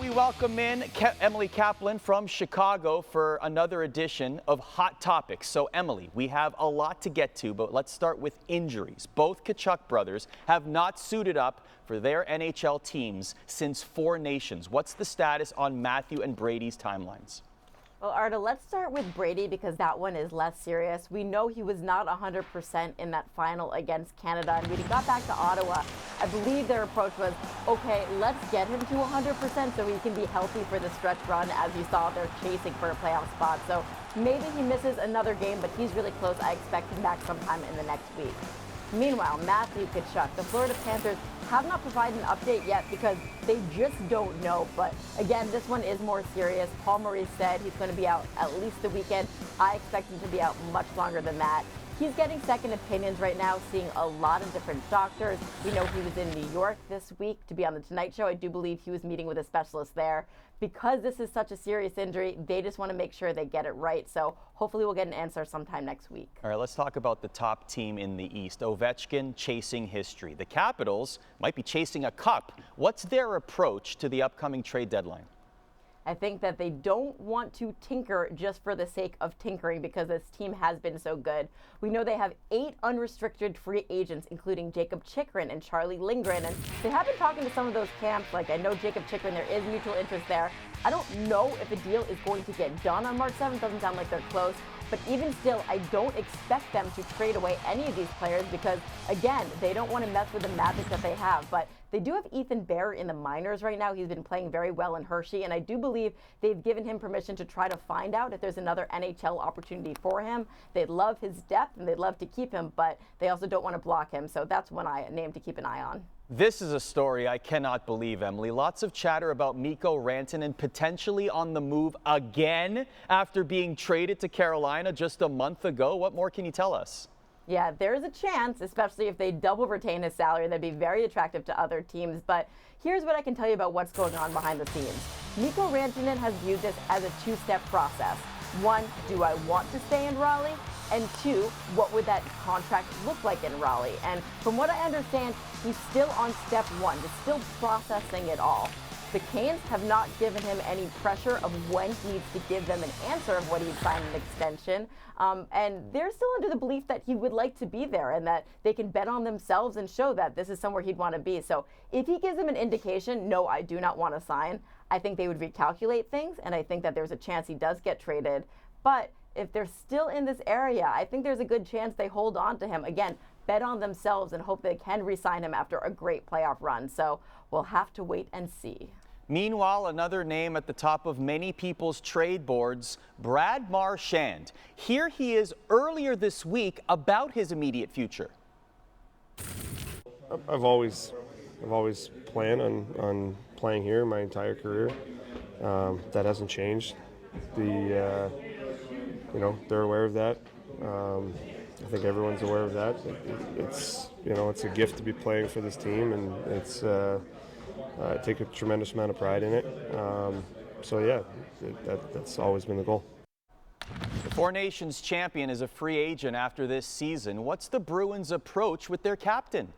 we welcome in Emily Kaplan from Chicago for another edition of Hot Topics. So, Emily, we have a lot to get to, but let's start with injuries. Both Tkachuk brothers have not suited up for their NHL teams since Four Nations. What's the status on Matthew and Brady's timelines? Well, Arda, let's start with Brady because that one is less serious. We know he was not 100% in that final against Canada. And when he got back to Ottawa, I believe their approach was, okay, let's get him to 100% so he can be healthy for the stretch run. As you saw, they're chasing for a playoff spot. So maybe he misses another game, but he's really close. I expect him back sometime in the next week. Meanwhile, Matthew Tkachuk, the Florida Panthers have not provided an update yet because they just don't know. But again, this one is more serious. Paul Maurice said he's going to be out at least the weekend. I expect him to be out much longer than that. He's getting second opinions right now, seeing a lot of different doctors. We know he was in New York this week to be on The Tonight Show. I do believe he was meeting with a specialist there. Because this is such a serious injury, they just want to make sure they get it right. So hopefully we'll get an answer sometime next week. All right, let's talk about the top team in the East. Ovechkin chasing history. The Capitals might be chasing a cup. What's their approach to the upcoming trade deadline? I think that they don't want to tinker just for the sake of tinkering because this team has been so good. We know they have 8 unrestricted free agents, including Jacob Chychrun and Charlie Lindgren. And they have been talking to some of those camps. Like, I know Jacob Chychrun, there is mutual interest there. I don't know if a deal is going to get done on March 7th. Doesn't sound like they're close. But even still, I don't expect them to trade away any of these players because, again, they don't want to mess with the magic that they have. But they do have Ethan Bear in the minors right now. He's been playing very well in Hershey, and I do believe they've given him permission to try to find out if there's another NHL opportunity for him. They'd love his depth, and they'd love to keep him, but they also don't want to block him. So that's one name to keep an eye on. This is a story I cannot believe, Emily. Lots of chatter about Mikka Rantanen potentially on the move again after being traded to Carolina just a month ago. What more can you tell us? Yeah, there's a chance, especially if they double retain his salary. That'd be very attractive to other teams. But here's what I can tell you about what's going on behind the scenes. Mikka Rantanen has viewed this as a 2-step process. 1, do I want to stay in Raleigh? And 2, what would that contract look like in Raleigh? And from what I understand, he's still on step 1, just still processing it all. The Canes have not given him any pressure of when he needs to give them an answer of what he'd sign an extension. And they're still under the belief that he would like to be there and that they can bet on themselves and show that this is somewhere he'd want to be. So if he gives them an indication, no, I do not want to sign, I think they would recalculate things. And I think that there's a chance he does get traded. But if they're still in this area, I think there's a good chance they hold on to him. Again, bet on themselves and hope they can re-sign him after a great playoff run. So we'll have to wait and see. Meanwhile, another name at the top of many people's trade boards, Brad Marchand. Here he is earlier this week about his immediate future. I've always planned on playing here my entire career. That hasn't changed. They're aware of that. I think everyone's aware of that. It's a gift to be playing for this team, and it's I take a tremendous amount of pride in it. That's always been the goal. The Four Nations champion is a free agent after this season. What's the Bruins' approach with their captain?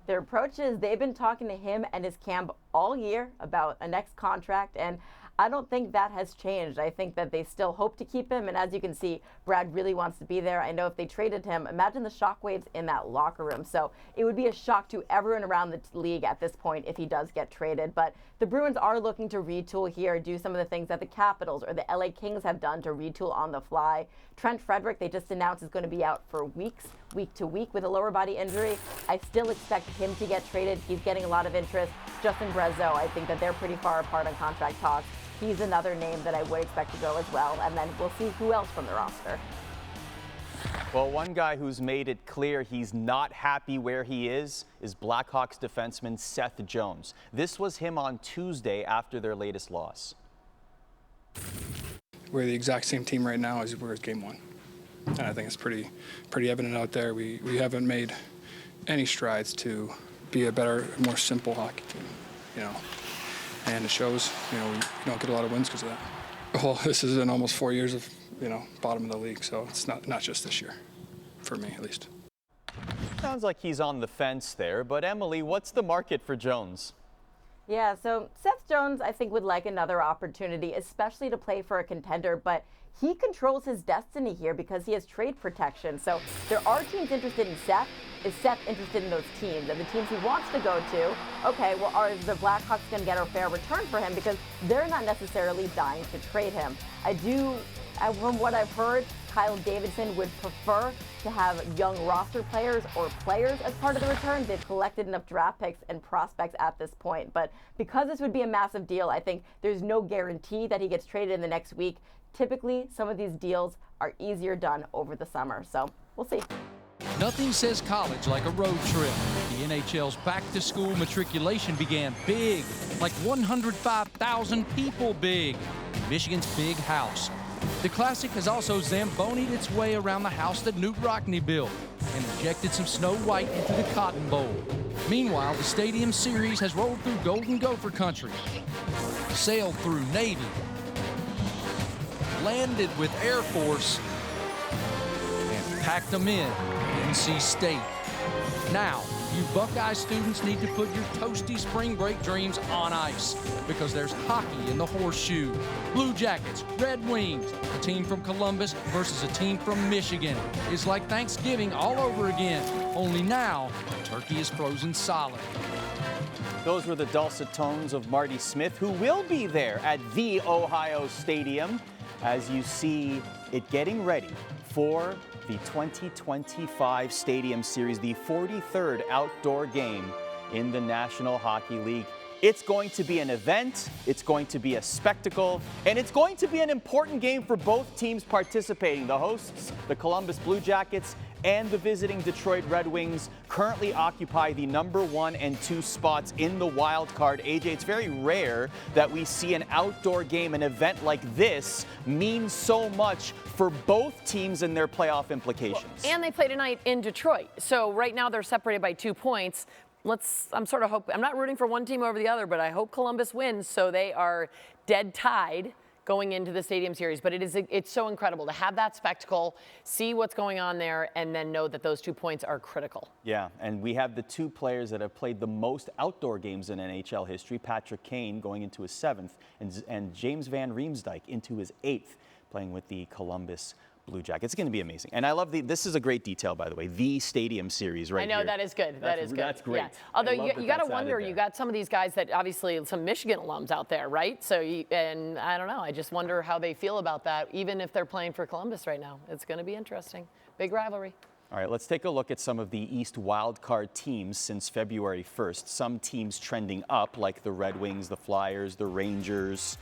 Their approach is they've been talking to him and his camp all year about a next contract, and I don't think that has changed. I think that they still hope to keep him, and as you can see, Brad really wants to be there. I know if they traded him, imagine the shockwaves in that locker room. So it would be a shock to everyone around the league at this point if he does get traded. But the Bruins are looking to retool here, do some of the things that the Capitals or the LA Kings have done to retool on the fly. Trent Frederick, they just announced, is going to be out for weeks, week to week with a lower body injury. I still expect him to get traded. He's getting a lot of interest. Justin Brazeau, I think that they're pretty far apart on contract talks. He's another name that I would expect to go as well, and then we'll see who else from the roster. Well, one guy who's made it clear he's not happy where he is Blackhawks defenseman Seth Jones. This was him on Tuesday after their latest loss. We're the exact same team right now as we were at Game 1. And I think it's pretty evident out there. We haven't made any strides to be a better, more simple hockey team, And it shows, we don't get a lot of wins because of that. Well, this is in almost 4 years of, bottom of the league, so it's not just this year, for me at least. Sounds like he's on the fence there, but Emily, what's the market for Jones? Yeah, so Seth Seth Jones, I think, would like another opportunity, especially to play for a contender, but he controls his destiny here because he has trade protection. So there are teams interested in Seth. Is Seth interested in those teams? And the teams he wants to go to, okay, well, are the Blackhawks going to get a fair return for him? Because they're not necessarily dying to trade him. From what I've heard, Kyle Davidson would prefer to have young roster players or players as part of the return. They've collected enough draft picks and prospects at this point. But because this would be a massive deal, I think there's no guarantee that he gets traded in the next week. Typically, some of these deals are easier done over the summer. So we'll see. Nothing says college like a road trip. The NHL's back-to-school matriculation began big, like 105,000 people big, in Michigan's Big House. The Classic has also zambonied its way around the house that Newt Rockne built and injected some Snow White into the Cotton Bowl. Meanwhile, the Stadium Series has rolled through Golden Gopher country, sailed through Navy, landed with Air Force, and packed them in NC State. Now, you Buckeye students need to put your toasty spring break dreams on ice because there's hockey in the Horseshoe. Blue Jackets, Red Wings, a team from Columbus versus a team from Michigan. It's like Thanksgiving all over again, only now the turkey is frozen solid. Those were the dulcet tones of Marty Smith, who will be there at the Ohio Stadium as you see it getting ready for the 2025 Stadium Series, the 43rd outdoor game in the National Hockey League. It's going to be an event, it's going to be a spectacle, and it's going to be an important game for both teams participating. The hosts, the Columbus Blue Jackets, and the visiting Detroit Red Wings currently occupy the number 1 and 2 spots in the wild card. AJ, it's very rare that we see an outdoor game, an event like this, mean so much for both teams and their playoff implications. And they play tonight in Detroit. So right now they're separated by 2 points. I'm sort of hoping, I'm not rooting for one team over the other, but I hope Columbus wins so they are dead tied going into the Stadium Series. But it's so incredible to have that spectacle, see what's going on there, and then know that those 2 points are critical. Yeah, and we have the 2 players that have played the most outdoor games in NHL history, Patrick Kane going into his 7th, and James Van Riemsdyk into his 8th, playing with the Columbus Blue Jackets. It's going to be amazing. And I love this is a great detail, by the way, the Stadium Series right here. I know, that is good. That is good. That's great. Yeah. Although you got to wonder, you got some of these guys that obviously some Michigan alums out there, right? So, and I don't know, I just wonder how they feel about that, even if they're playing for Columbus right now. It's going to be interesting. Big rivalry. All right, let's take a look at some of the East wildcard teams since February 1st. Some teams trending up, like the Red Wings, the Flyers, the Rangers,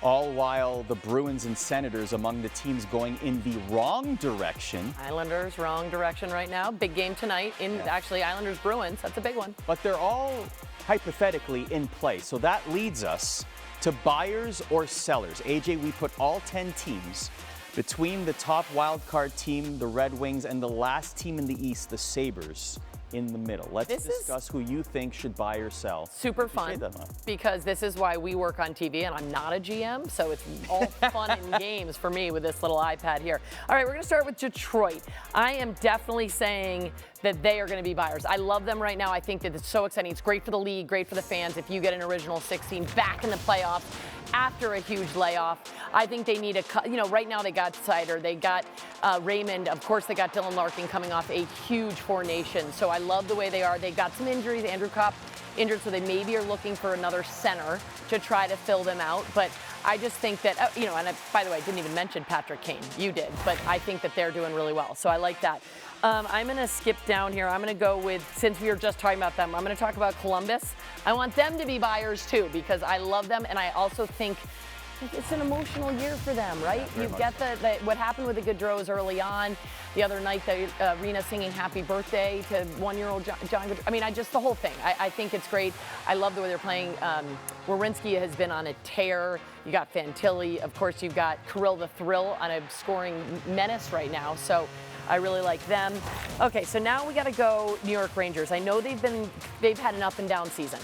all while the Bruins and Senators among the teams going in the wrong direction. Islanders, wrong direction right now. Big game tonight in actually Islanders-Bruins. That's a big one. But they're all hypothetically in play. So that leads us to buyers or sellers. AJ, we put all 10 teams between the top wildcard team, the Red Wings, and the last team in the East, the Sabres, in the middle. Let's discuss who you think should buy or sell. Super fun, because this is why we work on TV, and I'm not a GM, so it's all fun and games for me with this little iPad here. All right, we're going to start with Detroit. I am definitely saying that they are going to be buyers. I love them right now. I think that it's so exciting. It's great for the league, great for the fans if you get an original 16 back in the playoffs after a huge layoff. I think they need right now they got Sider, they got Raymond, of course they got Dylan Larkin coming off a huge formation. So I love the way they are. They've got some injuries. Andrew Kopp injured, so they maybe are looking for another center to try to fill them out. But I just think that, and by the way, I didn't even mention Patrick Kane. You did, but I think that they're doing really well. So I like that. I'm going to skip down here. I'm going to go with, since we were just talking about them, I'm going to talk about Columbus. I want them to be buyers too, because I love them, and I also think it's an emotional year for them, right? You get what happened with the Gaudreaus early on. The other night, the arena singing happy birthday to 1-year-old John Gaudreau. I mean, the whole thing. I think it's great. I love the way they're playing. Werenski has been on a tear. You got Fantilli. Of course, you've got Kirill the Thrill on a scoring menace right now. So I really like them. Okay, so now we got to go New York Rangers. I know they've had an up and down season.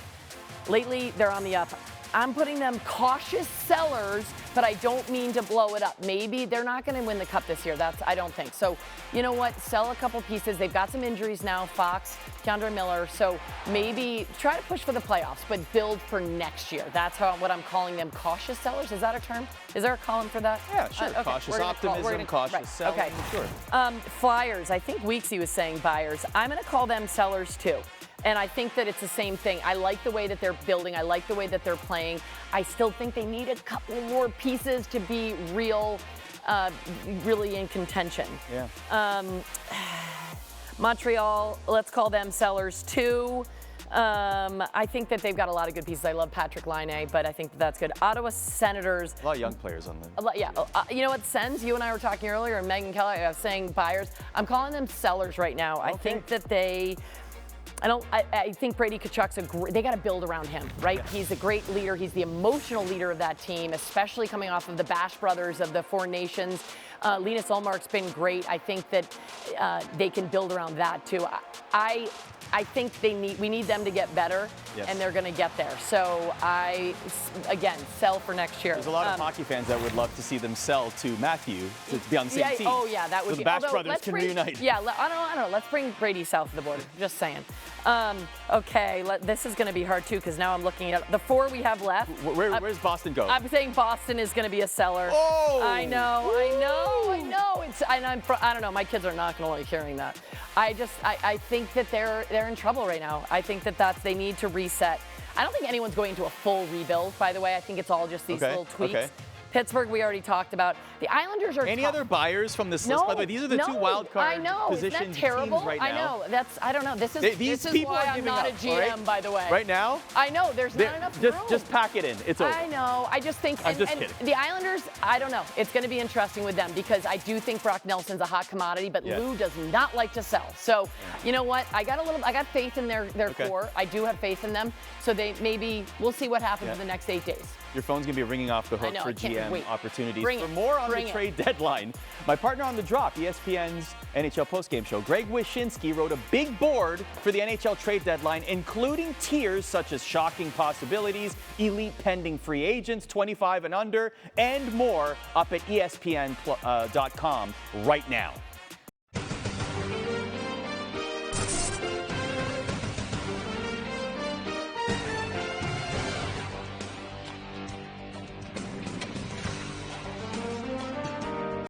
Lately, they're on the up. I'm putting them cautious sellers, but I don't mean to blow it up. Maybe they're not going to win the cup this year. I don't think. So, you know what? Sell a couple pieces. They've got some injuries now, Fox, Keandre Miller. So maybe try to push for the playoffs, but build for next year. That's what I'm calling them, cautious sellers. Is that a term? Is there a column for that? Yeah, sure. Okay. Cautious optimism, cautious selling. Okay. Sure. Flyers. I think Weeksy was saying buyers. I'm going to call them sellers too. And I think that it's the same thing. I like the way that they're building. I like the way that they're playing. I still think they need a couple more pieces to be really in contention. Yeah. Montreal, let's call them sellers too. I think that they've got a lot of good pieces. I love Patrick Laine, but I think that's good. Ottawa Senators. A lot of young players on them. Yeah. You know what, Sens? You and I were talking earlier, and Megan Kelly, I was saying buyers. I'm calling them sellers right now. Okay. I think that I think Brady Tkachuk's they got to build around him, right? Yeah. He's a great leader. He's the emotional leader of that team, especially coming off of the Bash Brothers of the Four Nations. Linus Ullmark's been great. I think that they can build around that too. I think we need them to get better, yes, and they're going to get there. So again, sell for next year. There's a lot of hockey fans that would love to see them sell to Matthew to be on the same team. Oh yeah, that would so be. the Bash Brothers can reunite. Yeah, I don't know. Let's bring Brady south of the border. Just saying. Okay, this is going to be hard too because now I'm looking at the 4 we have left. Where's Boston go? I'm saying Boston is going to be a seller. Oh! I know. I don't know. My kids are not going to like hearing that. I think that they're in trouble right now. I think that they need to reset. I don't think anyone's going to a full rebuild, by the way. I think it's all just these little tweaks. Okay. Pittsburgh, we already talked about. The Islanders are Any tough. other buyers from this list? By the way, these are the two wild card position teams right now. I know. I don't know. This is why I'm not a GM, right? By the way. Right now? I know. There's not enough room. Just pack it in. It's over. I know. I just think. I'm just kidding. The Islanders, I don't know. It's going to be interesting with them because I do think Brock Nelson's a hot commodity, but Lou does not like to sell. So, you know what? I got faith in their core. I do have faith in them. So we'll see what happens in the next 8 days. Your phone's going to be ringing off the hook for GM opportunities. For more on the trade deadline, my partner on The Drop, ESPN's NHL postgame show, Greg Wyshynski, wrote a big board for the NHL Trade Deadline, including tiers such as shocking possibilities, elite pending free agents, 25 and under, and more up at ESPN.com right now.